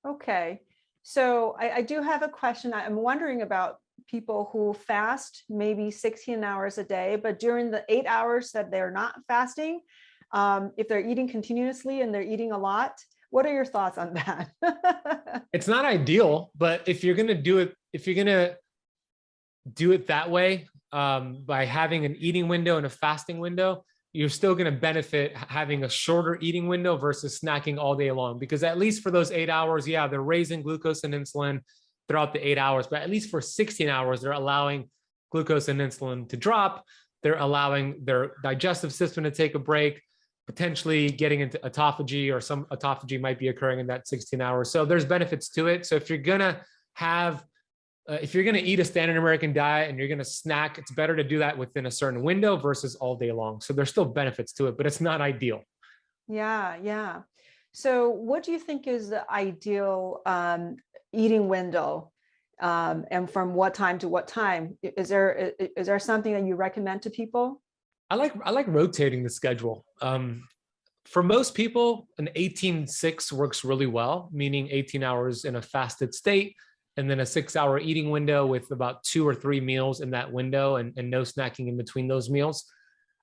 Okay. So I do have a question. I'm wondering about people who fast maybe 16 hours a day, but during the 8 hours that they're not fasting, if they're eating continuously and they're eating a lot, what are your thoughts on that? It's not ideal, but if you're going to do it, if you're going to do it that way, by having an eating window and a fasting window, you're still going to benefit having a shorter eating window versus snacking all day long. Because at least for those 8 hours, yeah, they're raising glucose and insulin throughout the 8 hours, but at least for 16 hours, they're allowing glucose and insulin to drop. They're allowing their digestive system to take a break, potentially getting into autophagy, or some autophagy might be occurring in that 16 hours. So there's benefits to it. So if you're going to have if you're going to eat a standard American diet and you're going to snack, it's better to do that within a certain window versus all day long. So there's still benefits to it, but it's not ideal. Yeah, yeah. So what do you think is the ideal eating window? And from what time to what time? Is there something that you recommend to people? I like rotating the schedule. For most people, an 18-6 works really well, meaning 18 hours in a fasted state, and then a 6 hour eating window with about 2 or 3 meals in that window, and no snacking in between those meals.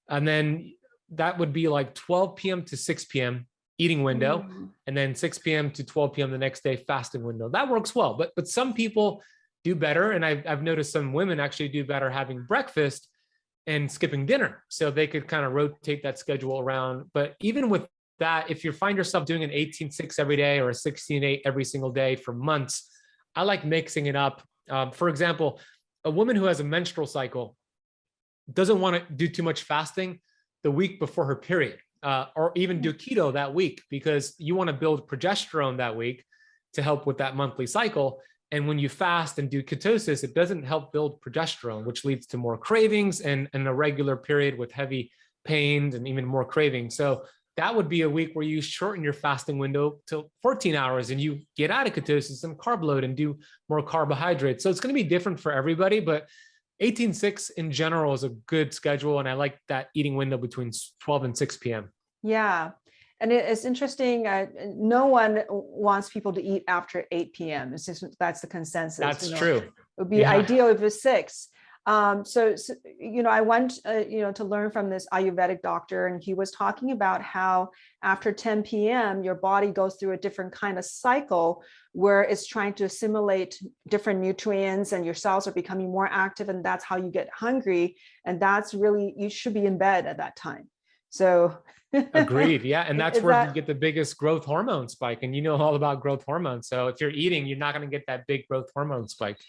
And then that would be like 12 p.m. to 6 p.m. eating window, Mm. and then 6 p.m. to 12 p.m. the next day fasting window. That works well, but some people do better, and I've noticed some women actually do better having breakfast and skipping dinner. So they could kind of rotate that schedule around. But even with that, if you find yourself doing an 18-6 every day or a 16-8 every single day for months, I like mixing it up. For example, a woman who has a menstrual cycle doesn't want to do too much fasting the week before her period, or even do keto that week, because you want to build progesterone that week to help with that monthly cycle. And when you fast and do ketosis, it doesn't help build progesterone, which leads to more cravings and a regular period with heavy pains and even more cravings. So that would be a week where you shorten your fasting window to 14 hours and you get out of ketosis and carb load and do more carbohydrates. So it's going to be different for everybody, but 18-6 in general is a good schedule. And I like that eating window between 12 and 6 p.m. Yeah. And it's interesting. No one wants people to eat after 8 p.m. It's just, that's the consensus. That's true. It would be Yeah. ideal if it's 6. So, I went, to learn from this Ayurvedic doctor, and he was talking about how after 10 p.m., your body goes through a different kind of cycle where it's trying to assimilate different nutrients and your cells are becoming more active. And that's how you get hungry. And that's really, you should be in bed at that time. So Agreed. Yeah. And that's is where you that get the biggest growth hormone spike. And you know all about growth hormones. So if you're eating, you're not going to get that big growth hormone spike.